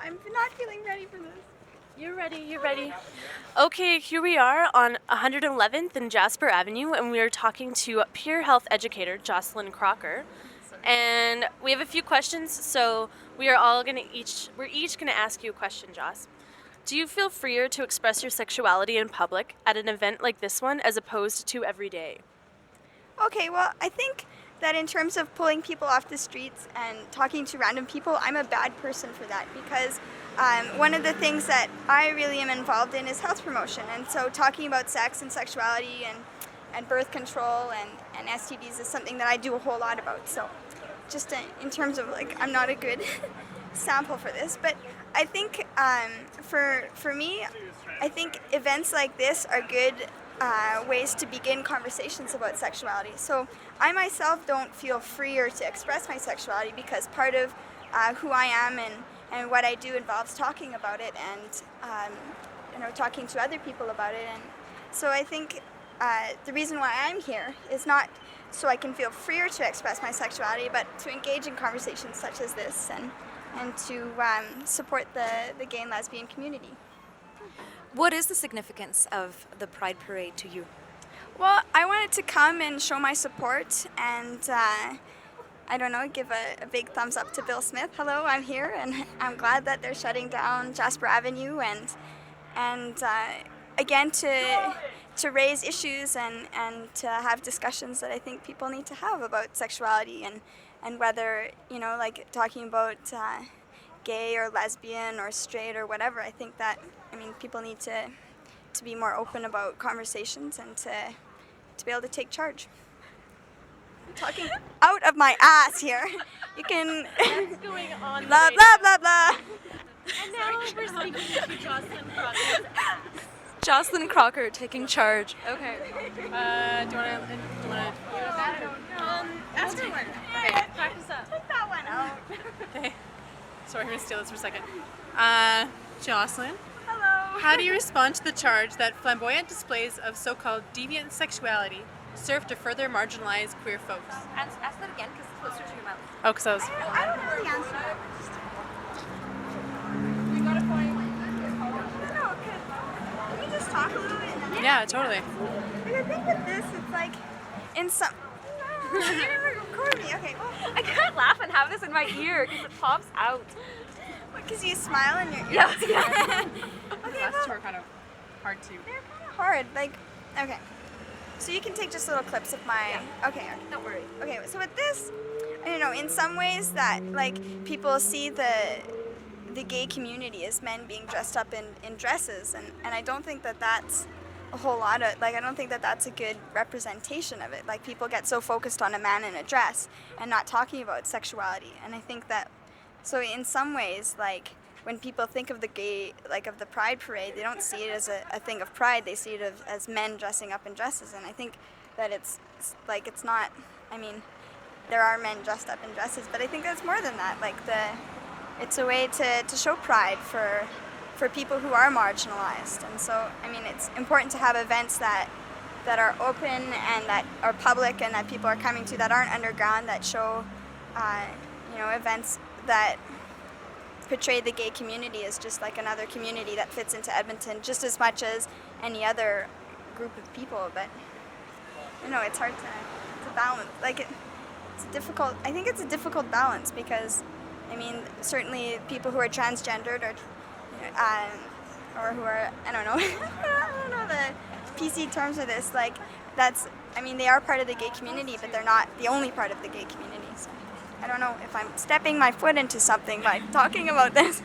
I'm not feeling ready for this. You're ready. Okay, here we are on 111th and Jasper Avenue, and we are talking to peer health educator Jocelyn Crocker. And we have a few questions, so we're each gonna ask you a question, Joss. Do you feel freer to express your sexuality in public at an event like this one as opposed to every day? Okay, well, I think that in terms of pulling people off the streets and talking to random people, I'm a bad person for that because one of the things that I really am involved in is health promotion. And so talking about sex and sexuality and birth control and STDs is something that I do a whole lot about. So just in terms of, like, I'm not a good sample for this. But I think for me, I think events like this are good ways to begin conversations about sexuality. So I myself don't feel freer to express my sexuality because part of who I am and what I do involves talking about it and talking to other people about it. And so I think the reason why I'm here is not so I can feel freer to express my sexuality, but to engage in conversations such as this and to support the gay and lesbian community. What is the significance of the Pride Parade to you? Well, I wanted to come and show my support and, give a big thumbs up to Bill Smith. Hello, I'm here, and I'm glad that they're shutting down Jasper Avenue and again, to raise issues and to have discussions that I think people need to have about sexuality and whether, talking about gay or lesbian or straight or whatever. I think that, people need to be more open about conversations and to be able to take charge. I'm talking out of my ass here. You can What's going on? blah, blah, blah, blah. And now we're speaking to Jocelyn Crocker's ass. Jocelyn Crocker taking charge. Okay. Do you want to? Ask her one. Okay, practice up. Take that one out. Okay. Sorry, I'm going to steal this for a second. Jocelyn, Hello. how do you respond to the charge that flamboyant displays of so-called deviant sexuality serve to further marginalize queer folks? Ask that again because it's closer to your mouth. Oh, because I was... I don't know the answer. You got a point. No, can we just talk a little bit? And then Yeah, totally. I think with this, it's like in some. No, you didn't record me. Okay, well, I can't laugh and have this in my ear because it pops out. because you smile and you're. Yeah. Okay, The last well, two are kind of hard to... they're kind of hard. Like, okay. So you can take just little clips of my. Okay. Don't worry. Okay. So with this, I don't know. In some ways, that like people see the gay community as men being dressed up in dresses, and I don't think that that's a whole lot of, like, I don't think that that's a good representation of it. Like, people get so focused on a man in a dress and not talking about sexuality. And I think that, so in some ways, like, when people think of the gay, like, of the Pride Parade, they don't see it as a thing of pride. They see it as men dressing up in dresses. And I think that it's not, there are men dressed up in dresses, but I think that's more than that. Like, it's a way to show pride for people who are marginalized. And so, it's important to have events that are open and that are public and that people are coming to, that aren't underground, that show, events that portray the gay community as just like another community that fits into Edmonton just as much as any other group of people. But, it's hard to balance. Like, it's difficult. I think it's a difficult balance because, certainly people who are transgendered or who are, I don't know, I don't know the PC terms of this, like, they are part of the gay community, but they're not the only part of the gay community. So I don't know if I'm stepping my foot into something by talking about this.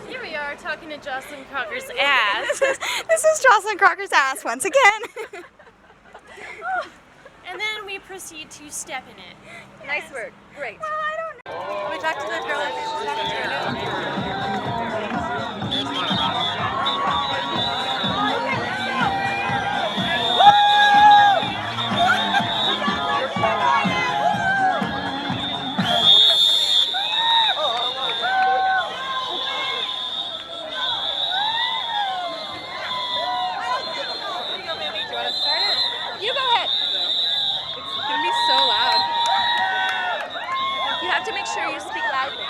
Here we are talking to Jocelyn Crocker's ass. This is Jocelyn Crocker's ass once again. And then we proceed to step in it. Nice work. Great. Well, I don't know. Can we talk to the girl You go ahead. It's going to be so loud. You have to make sure you speak loudly.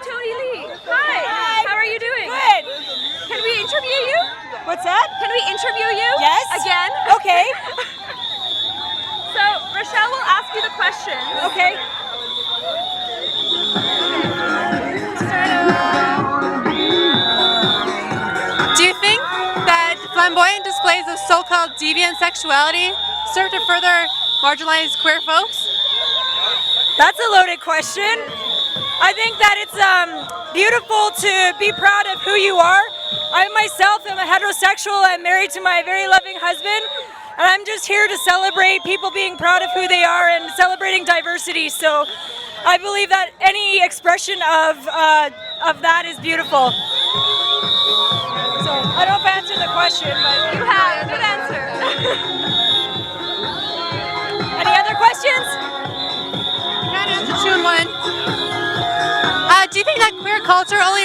Tony Lee. Hi. How are you doing? Good. Can we interview you? What's that? Can we interview you? Yes. Again? Okay. So Rochelle will ask you the question. Okay. Do you think that flamboyant displays of so-called deviant sexuality serve to further marginalize queer folks? That's a loaded question. I think that it's beautiful to be proud of who you are. I myself am a heterosexual. I'm married to my very loving husband, and I'm just here to celebrate people being proud of who they are and celebrating diversity. So I believe that any expression of that is beautiful. So I don't know if I answered the question, but You have. Good answer. any other questions? Got answer 2 and 1. Do you think that queer culture only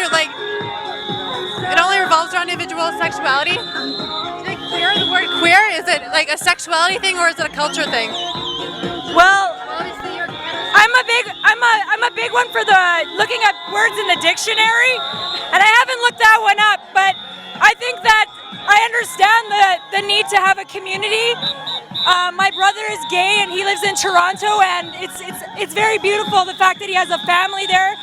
revolves around individual sexuality? Do you think the word queer, is it like a sexuality thing or is it a culture thing? Well, Obviously you're I'm a big one for the looking at words in the dictionary, and I haven't looked that one up, but I think that I understand the need to have a community. My brother is gay and he lives in Toronto, and it's very beautiful the fact that he has a family there,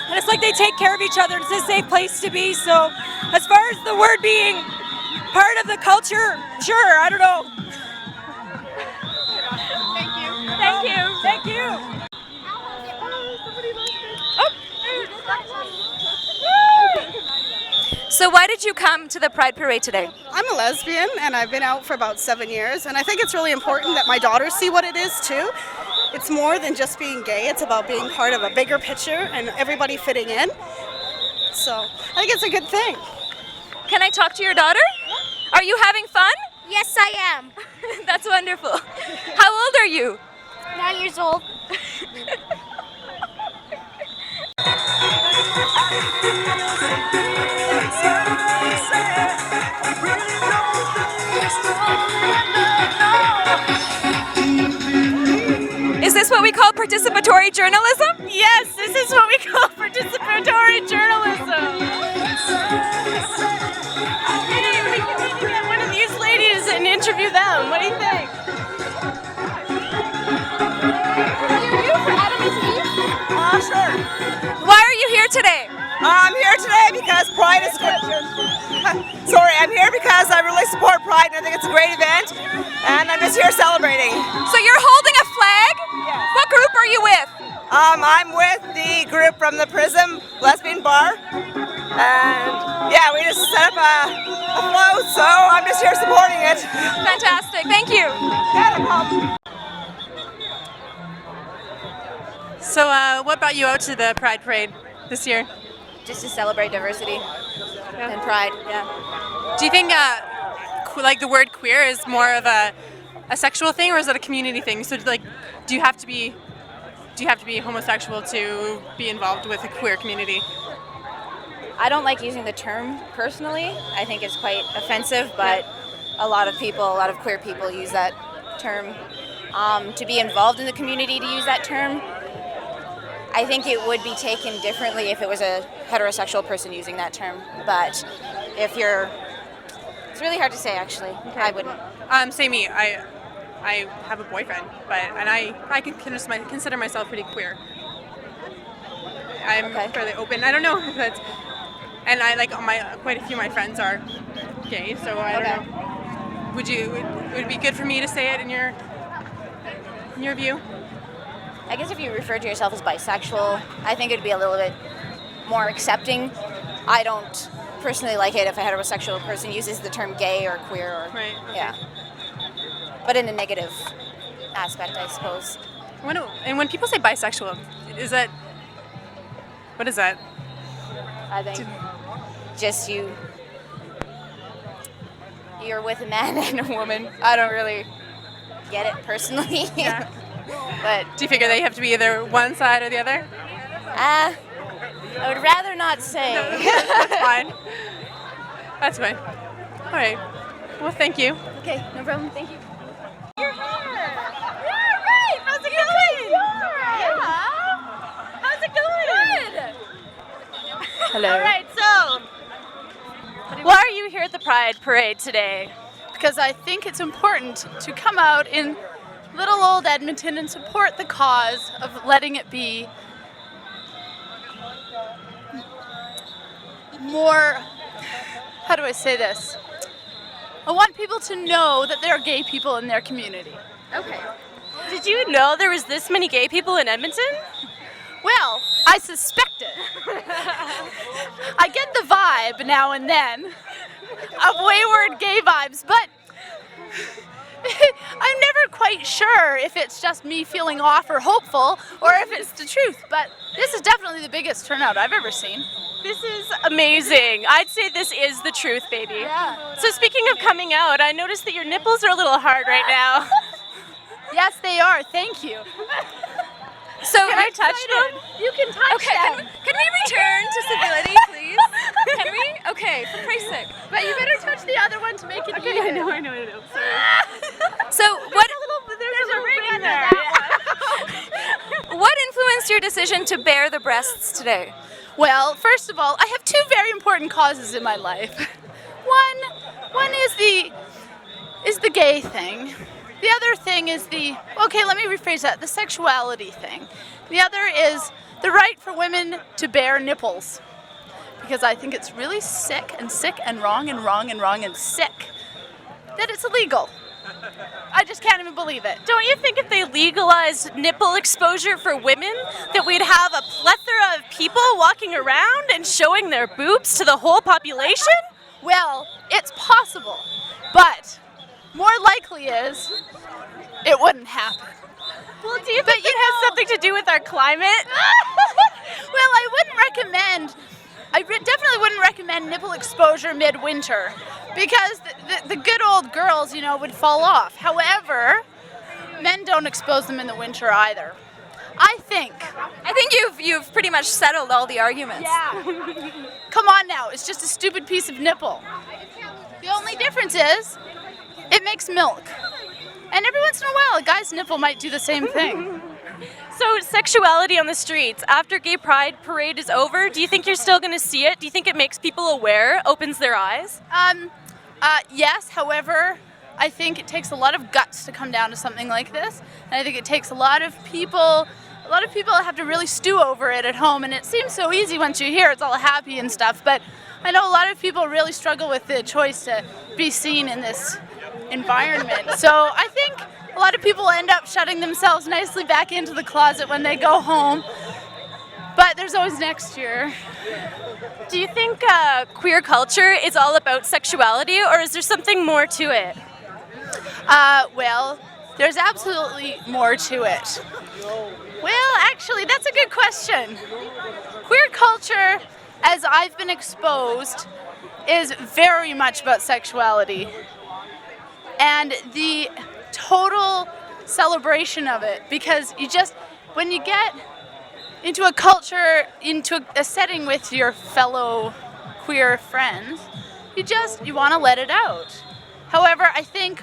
and it's like they take care of each other. It's a safe place to be. So as far as the word being part of the culture, sure, I don't know. Thank you. Thank you. So why did you come to the Pride Parade today? I'm a lesbian and I've been out for about 7 years, and I think it's really important that my daughters see what it is too. It's more than just being gay, it's about being part of a bigger picture and everybody fitting in. So I think it's a good thing. Can I talk to your daughter? Are you having fun? Yes, I am. That's wonderful. How old are you? 9 years old. Is this what we call participatory journalism? Yes, this is what we call participatory journalism. Hey, we can maybe get one of these ladies and interview them. What do you think? Are you for Adamant Eve? Sure. Why are you here today? I'm here today because Pride is good. Sorry, I'm here because I really support Pride and I think it's a great event, and I'm just here celebrating. So you're holding a flag? Yes. What group are you with? I'm with the group from the Prism Lesbian Bar, and yeah, we just set up a float, so I'm just here supporting it. Fantastic. Thank you. Yeah, no problem. So what brought you out to the Pride Parade this year? Just to celebrate diversity and pride. Yeah. Do you think like the word queer is more of a sexual thing or is it a community thing? So like, do you have to be homosexual to be involved with a queer community? I don't like using the term personally. I think it's quite offensive, but a lot of queer people use that term. To be involved in the community, to use that term, I think it would be taken differently if it was a heterosexual person using that term. But if you're, it's really hard to say actually. Okay. I wouldn't. Say me. I have a boyfriend, and I can consider myself pretty queer. I'm fairly open. I don't know if that's, and I like quite a few of my friends are gay, so I don't know. Would it be good for me to say it in your view? I guess if you refer to yourself as bisexual, I think it'd be a little bit more accepting. I don't personally like it if a heterosexual person uses the term gay or queer or yeah. But in a negative aspect, I suppose. When people say bisexual, what is that? I think just you're with a man and a woman. I don't really get it personally. Yeah. But do you figure they have to be either one side or the other? I would rather not say. No, that's fine. That's fine. All right. Well, thank you. Okay, no problem. Thank you. You're here. Yeah, right. How's it going? Yeah. How's it going? Good. Hello. All right, so why are you here at the Pride Parade today? Because I think it's important to come out in little old Edmonton and support the cause of letting it be more, how do I say this? I want people to know that there are gay people in their community. Okay. Did you know there was this many gay people in Edmonton? Well, I suspect it. I get the vibe now and then of wayward gay vibes, but I'm never quite sure if it's just me feeling off or hopeful or if it's the truth, but this is definitely the biggest turnout I've ever seen. This is amazing. I'd say this is the truth, baby. Yeah. So speaking of coming out, I noticed that your nipples are a little hard right now. Yes, they are. Thank you. So Can I touch them? You can touch them. Can we return to civility, please? Can we? Okay, for Christ's sake. But you better touch the other one to make it even. I know. Sorry. So what? There's a ring in there. What influenced your decision to bare the breasts today? Well, first of all, I have two very important causes in my life. One is the gay thing. The other thing is let me rephrase that, the sexuality thing. The other is the right for women to bare nipples. Because I think it's really sick and wrong and sick that it's illegal. I just can't even believe it. Don't you think if they legalized nipple exposure for women, that we'd have a plethora of people walking around and showing their boobs to the whole population? Well, it's possible, but more likely is it wouldn't happen. Well, do you think it has something to do with our climate? Well, I definitely wouldn't recommend nipple exposure midwinter because the good old girls, would fall off. However, men don't expose them in the winter either. I think you've pretty much settled all the arguments. Yeah. Come on now, it's just a stupid piece of nipple. The only difference is it makes milk. And every once in a while, a guy's nipple might do the same thing. So sexuality on the streets, after Gay Pride Parade is over, do you think you're still going to see it? Do you think it makes people aware, opens their eyes? Yes, however, I think it takes a lot of guts to come down to something like this. And I think it takes a lot of people have to really stew over it at home. And it seems so easy once you hear it's all happy and stuff. But I know a lot of people really struggle with the choice to be seen in this environment. So I think a lot of people end up shutting themselves nicely back into the closet when they go home. But there's always next year. Do you think queer culture is all about sexuality, or is there something more to it? Well, there's absolutely more to it. Well, actually, that's a good question. Queer culture, as I've been exposed, is very much about sexuality. And the total celebration of it, because when you get into a culture, into a setting with your fellow queer friends, you want to let it out. However, I think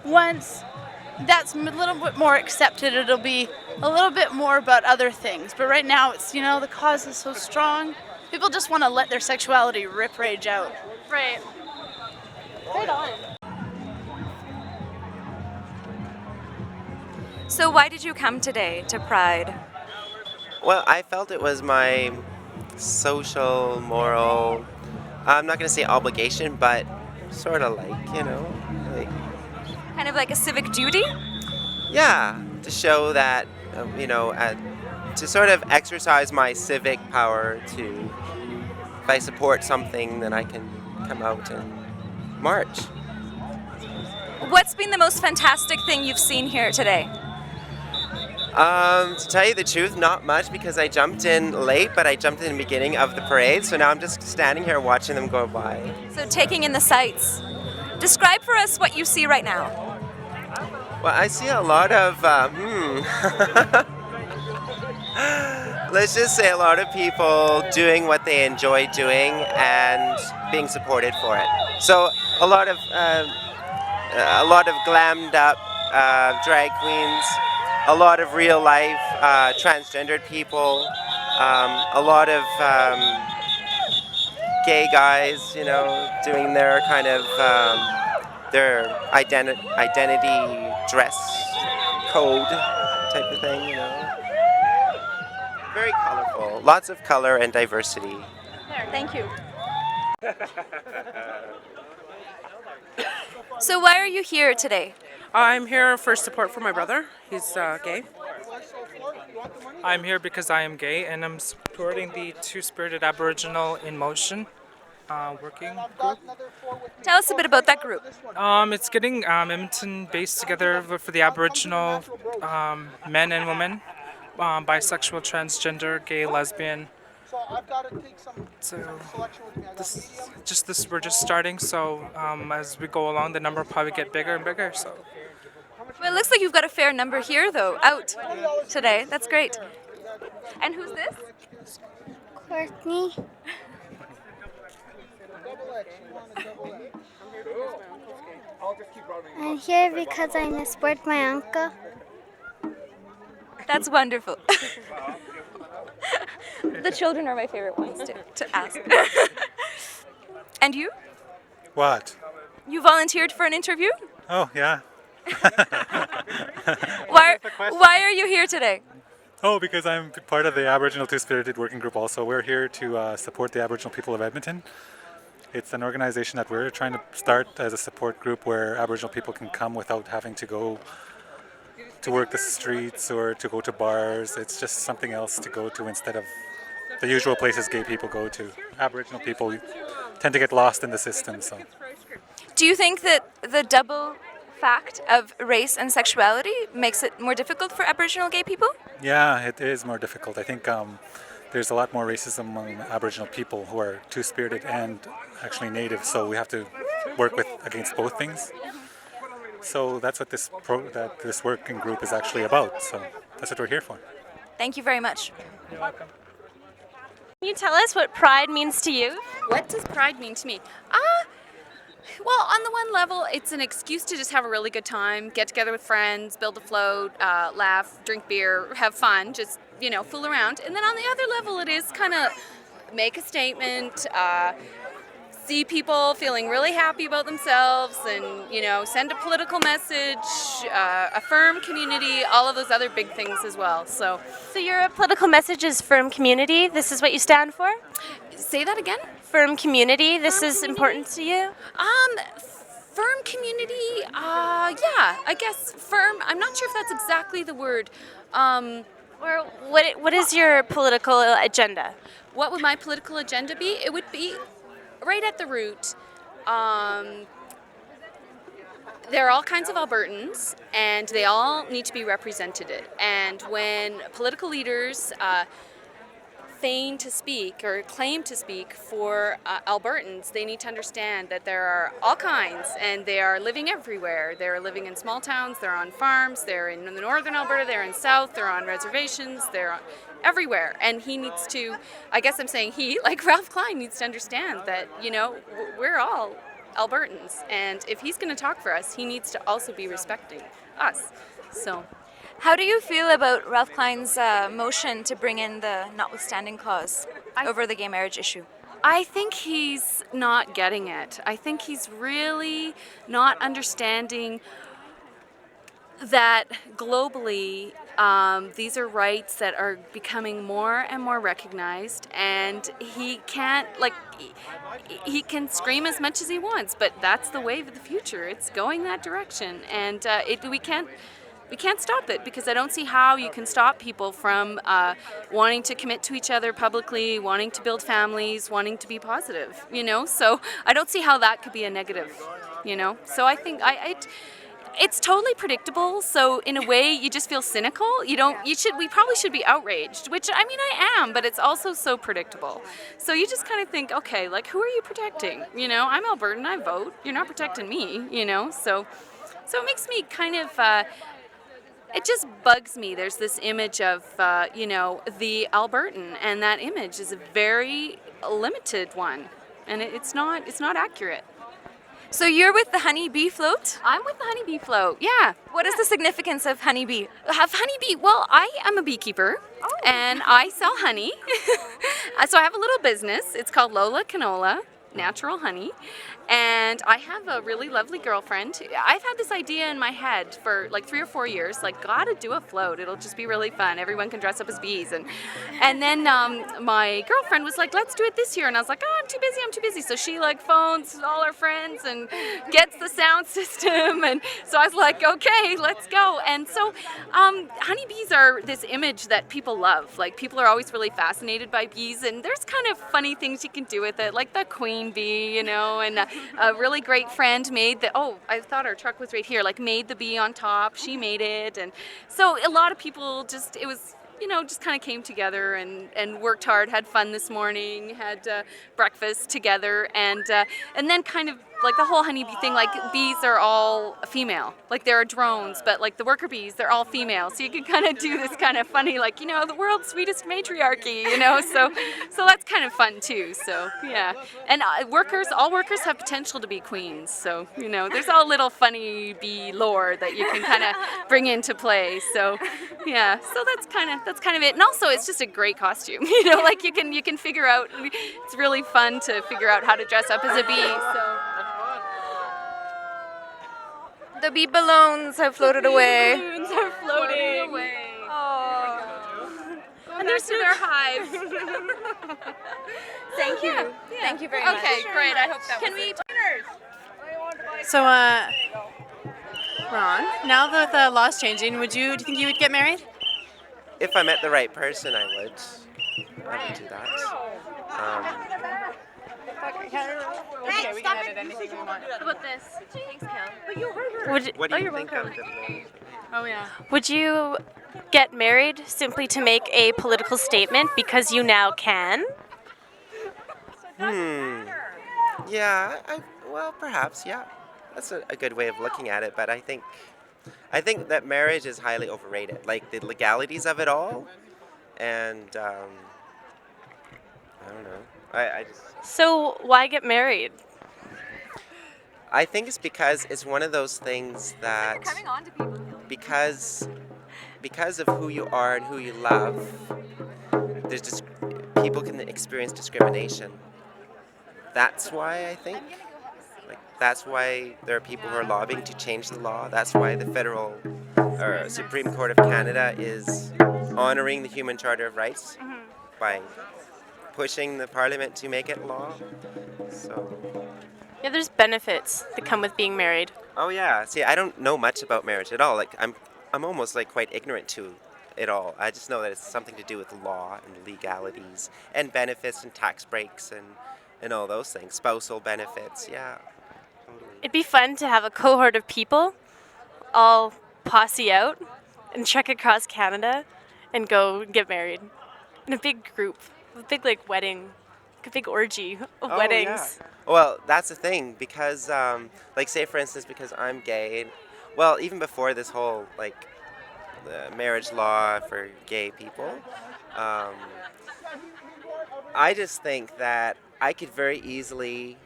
once that's a little bit more accepted, it'll be a little bit more about other things. But right now, it's, the cause is so strong. People just want to let their sexuality rage out. Right. Right on. So why did you come today to Pride? Well, I felt it was my social, moral, I'm not going to say obligation, but sort of like, Kind of like a civic duty? yeah, to show that, to sort of exercise my civic power to, if I support something, then I can come out and march. What's been the most fantastic thing you've seen here today? To tell you the truth, not much because I jumped in late, but I jumped in the beginning of the parade, so now I'm just standing here watching them go by. So taking in the sights. Describe for us what you see right now. Well, I see a lot of, let's just say a lot of people doing what they enjoy doing and being supported for it. So a lot of glammed up drag queens, a lot of real life transgendered people, a lot of gay guys, you know, doing their kind of their identity dress code type of thing, you know. Very colorful, lots of color and diversity. There, thank you. So why are you here today? I'm here for support for my brother. He's gay. I'm here because I am gay, and I'm supporting the Two-Spirited Aboriginal in Motion working group. Tell us a bit about that group. It's getting Edmonton based together for the Aboriginal men and women, bisexual, transgender, gay, lesbian. So we're just starting. So as we go along, the number will probably get bigger and bigger. So. Well, it looks like you've got a fair number here, though, out today. That's great. And who's this? Courtney. I'm here because I missport my uncle. That's wonderful. The children are my favorite ones to ask. And you? What? You volunteered for an interview? Oh, yeah. Why are you here today? Oh, because I'm part of the Aboriginal Two-Spirited Working Group also. We're here to support the Aboriginal people of Edmonton. It's an organization that we're trying to start as a support group where Aboriginal people can come without having to go to work the streets or to go to bars. It's just something else to go to instead of the usual places gay people go to. Aboriginal people tend to get lost in the system. So, Do you think that the double fact of race and sexuality makes it more difficult for Aboriginal gay people? yeah, it is more difficult. I think there's a lot more racism among Aboriginal people who are two-spirited and actually native, so we have to work against both things. So that's what this working group is actually about. So that's what we're here for. Thank you very much. You're welcome. Can you tell us what pride means to you? What does pride mean to me? Well, on the one level, it's an excuse to just have a really good time, get together with friends, build a float, laugh, drink beer, have fun, just, fool around. And then on the other level, it is kind of make a statement, see people feeling really happy about themselves and, send a political message, affirm community, all of those other big things as well. So your political message is firm community. This is what you stand for? Say that again? Firm community. This is important to you? Firm community, yeah, I guess firm. I'm not sure if that's exactly the word. Or what is your political agenda? What would my political agenda be? It would be right at the root. There are all kinds of Albertans, and they all need to be represented. And when political leaders feign to speak or claim to speak for Albertans, they need to understand that there are all kinds, and they are living everywhere. They're living in small towns, they're on farms, they're in the northern Alberta, they're in south, they're on reservations, they're everywhere. And he needs to, I guess I'm saying he, like Ralph Kline, needs to understand that, we're all Albertans. And if he's going to talk for us, he needs to also be respecting us. So. How do you feel about Ralph Kline's motion to bring in the Notwithstanding Clause over the gay marriage issue? I think he's not getting it. I think he's really not understanding that globally these are rights that are becoming more and more recognized, and he can't, he can scream as much as he wants, but that's the wave of the future. It's going that direction, and we can't stop it, because I don't see how you can stop people from wanting to commit to each other publicly, wanting to build families, wanting to be positive, So I don't see how that could be a negative, So I think it's totally predictable. So in a way, you just feel cynical. We probably should be outraged, which I am, but it's also so predictable. So you just kind of think, okay, who are you protecting? I'm Albertan, I vote. You're not protecting me, So it makes me kind of. It just bugs me. There's this image of, the Albertan, and that image is a very limited one, and it's not accurate. So you're with the Honeybee Float? I'm with the Honeybee Float, yeah. What is the significance of Honeybee? Well, I am a beekeeper and I sell honey. So I have a little business. It's called Lola Canola Natural Honey. And I have a really lovely girlfriend. I've had this idea in my head for like 3 or 4 years, like, gotta do a float. It'll just be really fun. Everyone can dress up as bees. And then my girlfriend was like, let's do it this year. And I was like, oh, I'm too busy. So she like phones all her friends and gets the sound system. And so I was like, okay, let's go. And so honeybees are this image that people love. Like, people are always really fascinated by bees. And there's kind of funny things you can do with it, like the queen bee, you know, and a really great friend made the, I thought our truck was right here, like made the bee on top. She made it. And so a lot of people just, it was, you know, just kind of came together and worked hard, had fun this morning, had breakfast together, and then kind of like the whole honeybee thing, like bees are all female. Like there are drones, but like the worker bees, they're all female. So you can kind of do this kind of funny, like, you know, the world's sweetest matriarchy, you know, so that's kind of fun too, so yeah. And all workers have potential to be queens, so, you know, there's all little funny bee lore that you can kind of bring into play, so yeah, so that's kind of it. And also it's just a great costume, you know, like you can figure out, it's really fun to figure out how to dress up as a bee, so. The bee balloons have floated away. The balloons are floating away. Oh. And they're to their hives. Thank you. Yeah. Thank you very much. Okay, great. I hope that Can was we? it. So, Ron, now that the law's changing, do you think you would get married? If I met the right person, I would do that. Okay, we can edit anything we want. How about this? Thanks, Cal. What do you you're think welcome. of the Oh, yeah. Would you get married simply to make a political statement because you now can? Yeah, well, perhaps, yeah. That's a good way of looking at it, but I think that marriage is highly overrated. Like, the legalities of it all, and, I don't know. I just... So why get married? I think it's because it's one of those things that because of who you are and who you love, there's just people can experience discrimination. That's why I think, like, that's why there are people who are lobbying to change the law. That's why the federal or Supreme Court of Canada is honoring the Human Charter of Rights by pushing the Parliament to make it law. So. Yeah, there's benefits that come with being married. Oh yeah. See, I don't know much about marriage at all. Like I'm almost like quite ignorant to it all. I just know that it's something to do with law and legalities and benefits and tax breaks and all those things. Spousal benefits. Yeah. Totally. It'd be fun to have a cohort of people all posse out and trek across Canada and go get married in a big group, a big like wedding, like a big orgy of weddings. Yeah. Well, that's the thing, because, like, say, for instance, because I'm gay, well, even before this whole, like, the marriage law for gay people, I just think that I could very easily,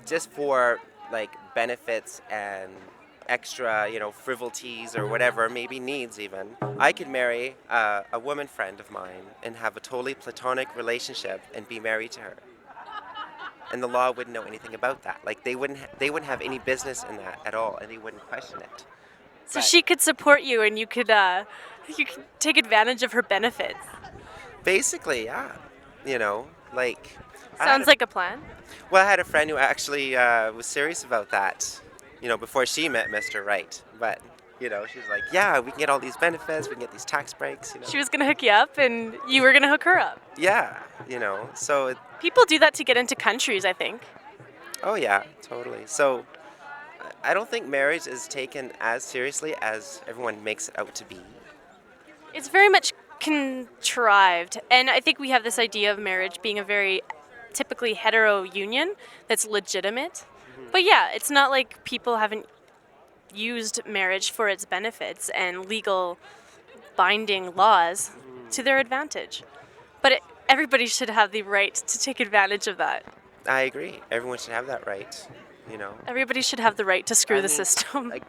just for, like, benefits and extra, you know, frivolities or whatever, maybe needs even, I could marry a woman friend of mine and have a totally platonic relationship and be married to her. And the law wouldn't know anything about that. Like, they wouldn't have any business in that at all, and they wouldn't question it. So she could support you, and you could take advantage of her benefits. Basically, yeah. You know, like. Sounds like a plan. Well, I had a friend who actually was serious about that. You know, before she met Mr. Right, but. You know, she was like, yeah, we can get all these benefits, we can get these tax breaks, you know. She was going to hook you up, and you were going to hook her up. Yeah, you know, so... People do that to get into countries, I think. Oh, yeah, totally. So, I don't think marriage is taken as seriously as everyone makes it out to be. It's very much contrived, and I think we have this idea of marriage being a very typically hetero union that's legitimate. But yeah, it's not like people haven't used marriage for its benefits and legal binding laws to their advantage. But everybody should have the right to take advantage of that. I agree. Everyone should have that right. you know. Everybody should have the right to screw I the mean, system. like,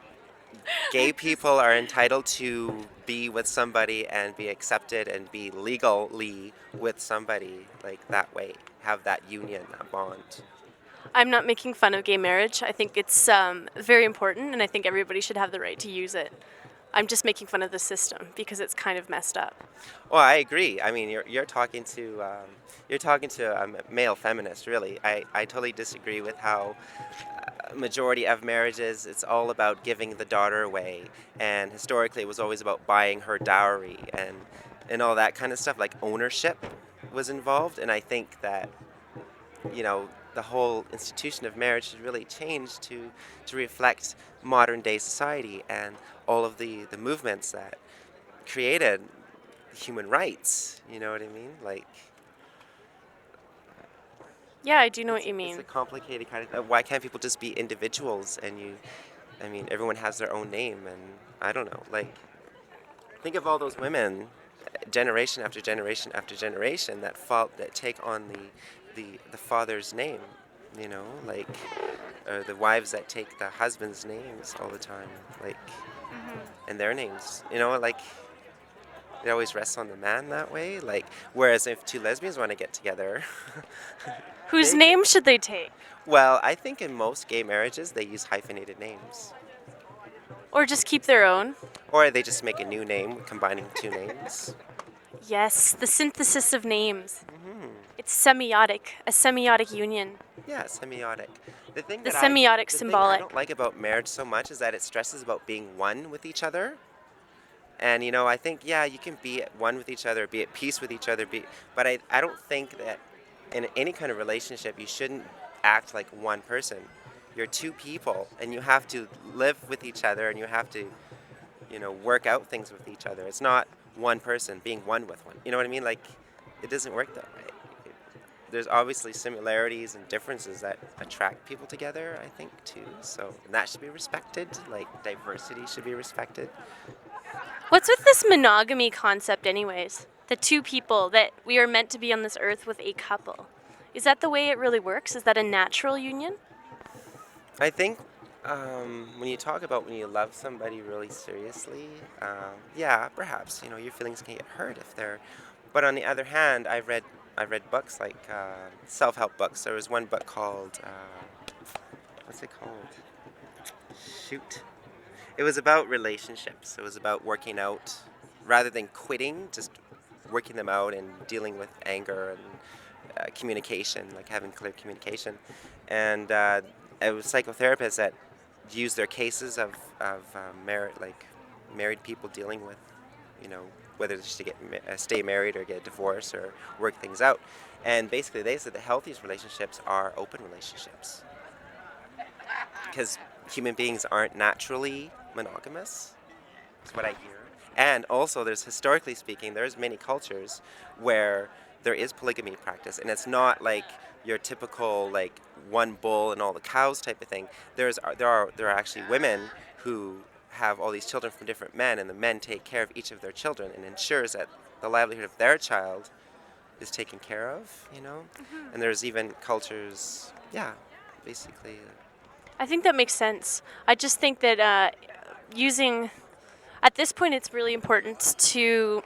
gay people are entitled to be with somebody and be accepted and be legally with somebody like that way, have that union, that bond. I'm not making fun of gay marriage. I think it's very important, and I think everybody should have the right to use it. I'm just making fun of the system because it's kind of messed up. Well, I agree. I mean, you're talking to a male feminist, really. I totally disagree with how majority of marriages, it's all about giving the daughter away, and historically it was always about buying her dowry and all that kind of stuff. Like ownership was involved, and I think that, you know, the whole institution of marriage should really change to reflect modern day society and all of the movements that created human rights. You know what I mean? Like, Yeah, I do know what you it's mean. a complicated kind of. Why can't people just be individuals? And I mean, everyone has their own name, and I don't know. Like, think of all those women, generation after generation after generation, that take on the father's name. You know, like, or the wives that take the husband's names all the time, like, and their names. You know, like, it always rests on the man that way. Like, whereas if two lesbians want to get together. Whose name should they take? Well, I think in most gay marriages they use hyphenated names. Or just keep their own? Or they just make a new name, combining two names. Yes, the synthesis of names. It's semiotic, a semiotic union. Yeah, semiotic. The thing The that semiotic the symbolic. thing I don't like about marriage so much is that it stresses about being one with each other. And, you know, I think, yeah, you can be at one with each other, be at peace with each other, but I don't think that in any kind of relationship you shouldn't act like one person. You're two people, and you have to live with each other, and you have to, you know, work out things with each other. It's not one person being one with one. You know what I mean? Like, it doesn't work that way. There's obviously similarities and differences that attract people together, I think, too. So that should be respected. Like, diversity should be respected. What's with this monogamy concept anyways? The two people that we are meant to be on this earth with a couple. Is that the way it really works? Is that a natural union? I think when you talk about when you love somebody really seriously, yeah, perhaps, you know, your feelings can get hurt if they're. But on the other hand, I've read books like self-help books. There was one book called what's it called? Shoot. It was about relationships. It was about working out rather than quitting, just working them out and dealing with anger and communication, like having clear communication. And it was psychotherapists that used their cases of married people dealing with, you know, whether it's to stay married or get a divorce or work things out. And basically they said the healthiest relationships are open relationships. Because human beings aren't naturally monogamous, is what I hear. And also, there's, historically speaking, there's many cultures where there is polygamy practice, and it's not like your typical like one bull and all the cows type of thing. There are actually women who have all these children from different men, and the men take care of each of their children and ensures that the livelihood of their child is taken care of, you know? And there's even cultures, yeah, basically. I think that makes sense. I just think that at this point, it's really important to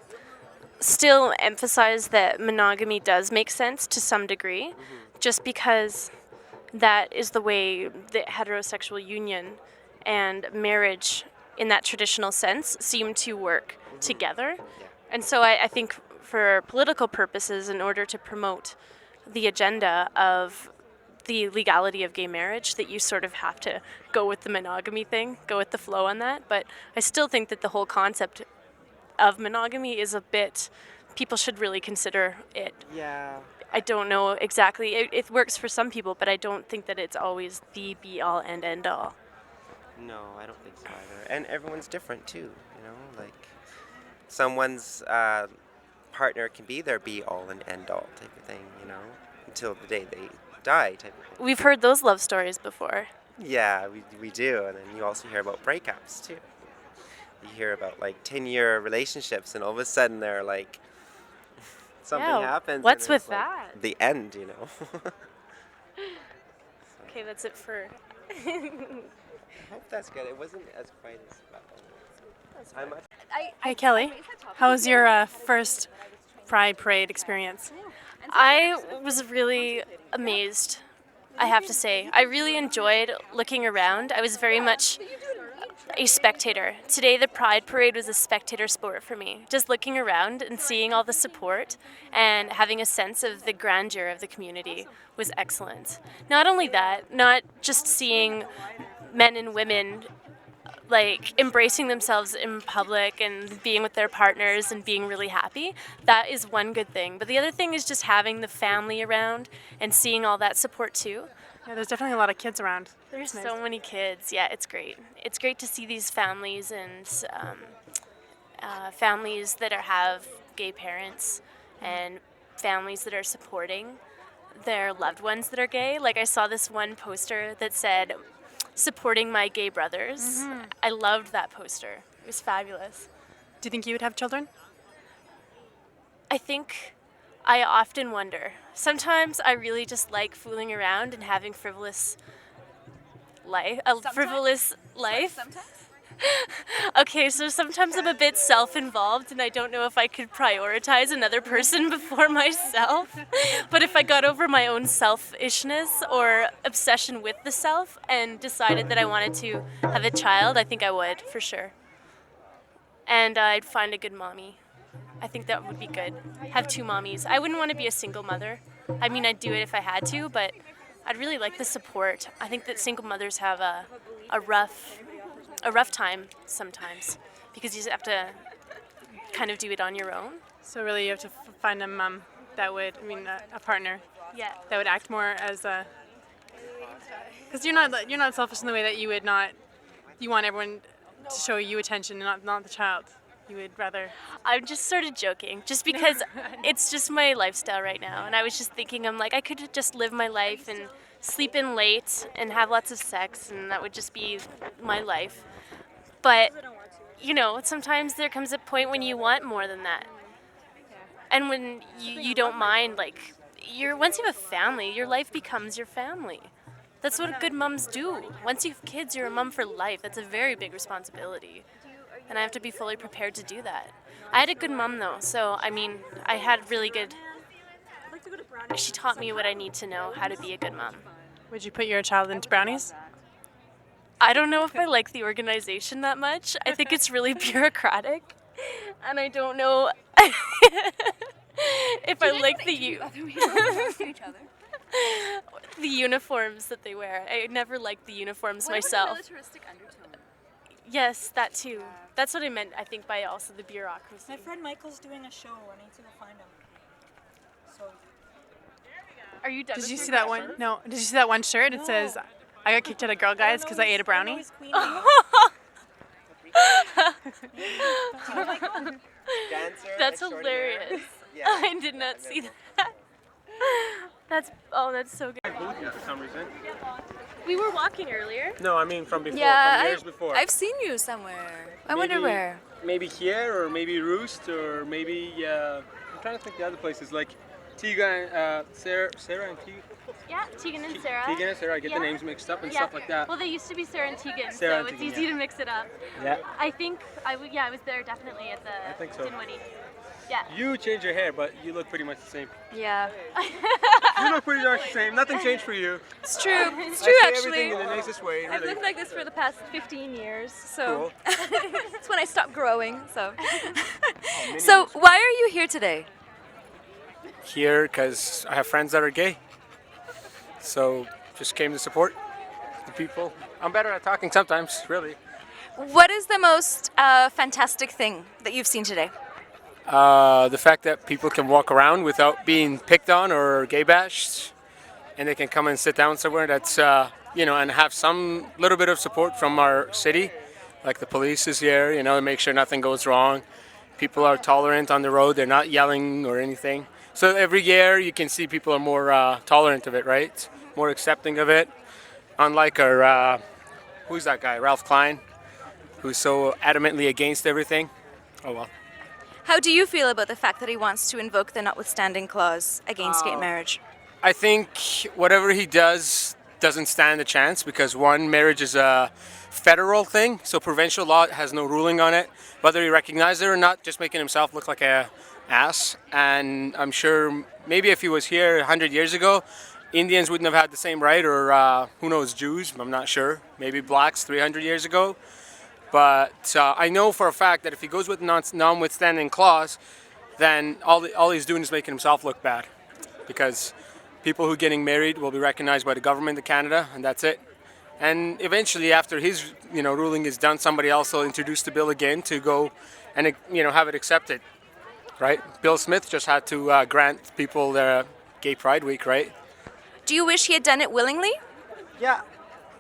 still emphasize that monogamy does make sense to some degree, just because that is the way the heterosexual union and marriage in that traditional sense seem to work together. And so I think for political purposes, in order to promote the agenda of the legality of gay marriage, that you sort of have to go with the monogamy thing, go with the flow on that. But I still think that the whole concept of monogamy is a bit, people should really consider it. Yeah. I don't know exactly. It works for some people, but I don't think that it's always the be-all and end-all. No, I don't think so either. And everyone's different too, you know? Like, someone's partner can be their be-all and end-all type of thing, you know? Until the day they die type of thing. We've heard those love stories before. Yeah, we do. And then you also hear about breakups too. You hear about like 10-year relationships, and all of a sudden they're like, something happens. What's and it's with like that? the end, you know? Okay, that's it for I hope that's good. It wasn't as quite as bad. Hi, Kelly. How was your first Pride Parade experience? I was really amazed, I have to say. I really enjoyed looking around. I was very much a spectator. Today, the Pride Parade was a spectator sport for me. Just looking around and seeing all the support and having a sense of the grandeur of the community was excellent. Not only that, not just seeing men and women like embracing themselves in public and being with their partners and being really happy. That is one good thing. But the other thing is just having the family around and seeing all that support too. Yeah, there's definitely a lot of kids around. There's so many kids. Yeah, it's great. It's great to see these families and families that have gay parents and families that are supporting their loved ones that are gay. Like I saw this one poster that said, supporting my gay brothers. I loved that poster. It was fabulous. Do you think you would have children? I think I often wonder. Sometimes I really just like fooling around and having frivolous life. Sometimes? Okay, so sometimes I'm a bit self-involved and I don't know if I could prioritize another person before myself. But if I got over my own selfishness or obsession with the self and decided that I wanted to have a child, I think I would, for sure. And I'd find a good mommy. I think that would be good. Have 2 mommies. I wouldn't want to be a single mother. I mean, I'd do it if I had to, but I'd really like the support. I think that single mothers have a rough time sometimes because you just have to kind of do it on your own. So really you have to find a mom that would, a partner. Yeah. That would act more as a, because you're not selfish in the way that you want everyone to show you attention and not the child. You would rather. I'm just sort of joking, just because it's just my lifestyle right now. And I was just thinking, I'm like, I could just live my life and sleep in late and have lots of sex, and that would just be my life. But, sometimes there comes a point when you want more than that. And when you don't mind, like, once you have a family, your life becomes your family. That's what good moms do. Once you have kids, you're a mom for life. That's a very big responsibility. And I have to be fully prepared to do that. I had a good mom, though, so, I had really good... She taught me what I need to know, how to be a good mom. Would you put your child into brownies? I don't know if I like the organization that much. I think it's really bureaucratic, and I don't know if I like the the uniforms that they wear. I never liked the uniforms myself. What about a militaristic undertone? Yes, that too. That's what I meant, I think, by also the bureaucracy. My friend Michael's doing a show. I need to go find him. So. Are you done? Did you see that one? No. Did you see that one shirt? It says, "I got kicked out of Girl Guides because I ate a brownie." That's hilarious. Yeah. I did not see that. That's so good. For some reason. We were walking earlier. No, I mean from before, Yeah, from years before. I've seen you somewhere. I wonder where. Maybe here, or maybe Roost, or maybe, I'm trying to think the other places, like Tegan, Sarah and Tegan. Yeah, Tegan and Sarah. Tegan and Sarah, I get the names mixed up and stuff like that. Well, they used to be Sarah and Tegan, Sarah so and it's Tegan, easy to mix it up. Yeah. I think I was there definitely at the I think so. Dinwiddie. Yeah. You change your hair, but you look pretty much the same. Yeah. You look pretty much the same. Nothing changed for you. It's true. It's I true, say actually. everything in the nicest way, I've really. looked like this for the past 15 years, so Cool. it's when I stopped growing. So, so why are you here today? Here because I have friends that are gay. So just came to support the people. I'm better at talking sometimes, really. What is the most fantastic thing that you've seen today? The fact that people can walk around without being picked on or gay bashed, and they can come and sit down somewhere that's, and have some little bit of support from our city, like the police is here, to make sure nothing goes wrong. People are tolerant on the road, they're not yelling or anything. So every year you can see people are more tolerant of it, right? More accepting of it. Unlike our, who's that guy, Ralph Kline, who's so adamantly against everything. Oh well. How do you feel about the fact that he wants to invoke the Notwithstanding Clause against gay marriage? I think whatever he does doesn't stand a chance because one, marriage is a federal thing, so provincial law has no ruling on it. Whether he recognizes it or not, just making himself look like a ass. And I'm sure maybe if he was here 100 years ago, Indians wouldn't have had the same right, or who knows, Jews, I'm not sure. Maybe blacks 300 years ago. But I know for a fact that if he goes with Notwithstanding Clause, then all he's doing is making himself look bad. Because people who are getting married will be recognized by the government of Canada, and that's it. And eventually, after his ruling is done, somebody else will introduce the bill again to go and have it accepted, right? Bill Smith just had to grant people their Gay Pride Week, right? Do you wish he had done it willingly? Yeah.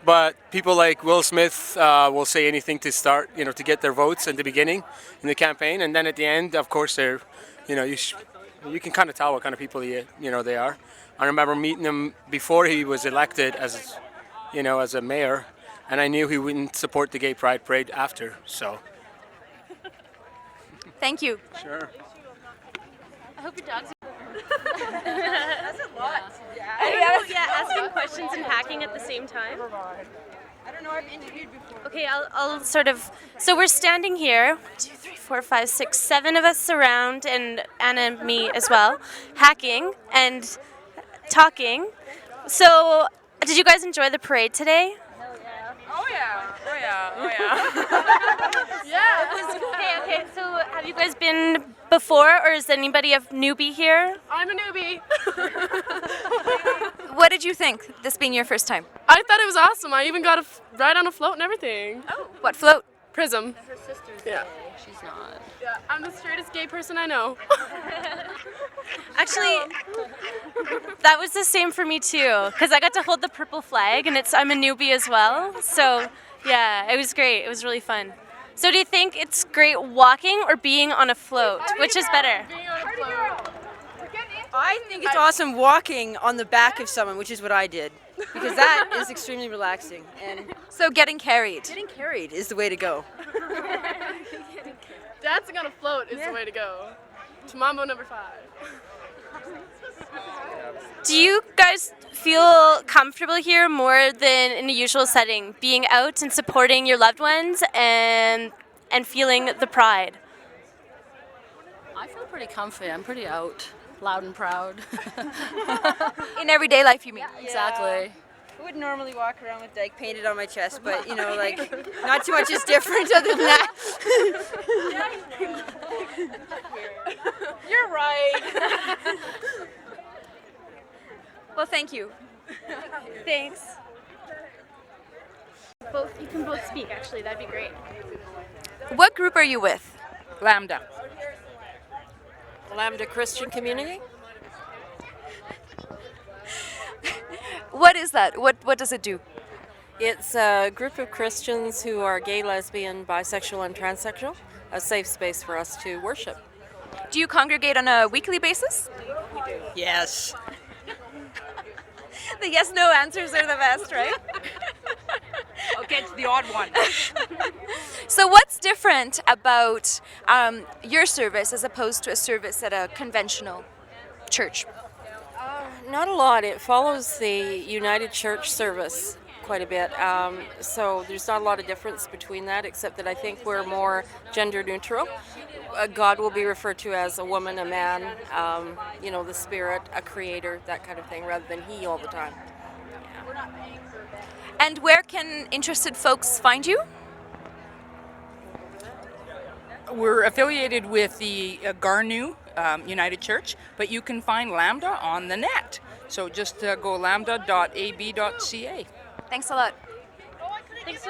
But people like Will Smith will say anything to start, to get their votes in the beginning in the campaign, and then at the end, of course, they're, you can kind of tell what kind of people they are. I remember meeting him before he was elected as a mayor, and I knew he wouldn't support the Gay Pride Parade after. So. Thank you. Sure. I hope your dog's. That's a lot. Asking questions and hacking at the same time. I don't know, I've interviewed before. Okay, I'll sort of. So we're standing here, 1, 2, 3, 4, 5, 6, 7 of us around, and Anna and me as well, hacking and talking. So, did you guys enjoy the parade today? Oh yeah. Yeah. Okay. So, have you guys been before, or is anybody a newbie here? I'm a newbie. What did you think, this being your first time? I thought it was awesome. I even got a ride on a float and everything. Oh, what float? Prism. Her sister's Yeah. gay. She's not. Yeah, I'm the straightest gay person I know. Actually, that was the same for me too, because I got to hold the purple flag, and I'm a newbie as well. So, yeah, it was great. It was really fun. So, do you think it's great walking or being on a float? Which is better? Being on a float. I think it's awesome walking on the back of someone, which is what I did, because that is extremely relaxing. And So getting carried. getting carried is the way to go. Dancing on a float is the way to go. To Mambo number 5. Do you guys feel comfortable here more than in a usual setting, being out and supporting your loved ones and feeling the pride? I feel pretty comfy. I'm pretty out, loud and proud. In everyday life, you mean? Exactly. I would normally walk around with Dyke painted on my chest, but not too much is different other than that. You're right. Well, thank you. Thanks. You can both speak, actually. That'd be great. What group are you with? Lambda Christian Community. What is that? What does it do? It's a group of Christians who are gay, lesbian, bisexual, and transsexual. A safe space for us to worship. Do you congregate on a weekly basis? Yes. The yes/no answers are the best, right? Okay, it's the odd one. So what's different about your service as opposed to a service at a conventional church? Not a lot. It follows the United Church service quite a bit. So there's not a lot of difference between that, except that I think we're more gender neutral. God will be referred to as a woman, a man, the spirit, a creator, that kind of thing, rather than he all the time. Yeah. And where can interested folks find you? We're affiliated with the Garnu United Church, but you can find Lambda on the net. So just go lambda.ab.ca. Thanks a lot. Thanks.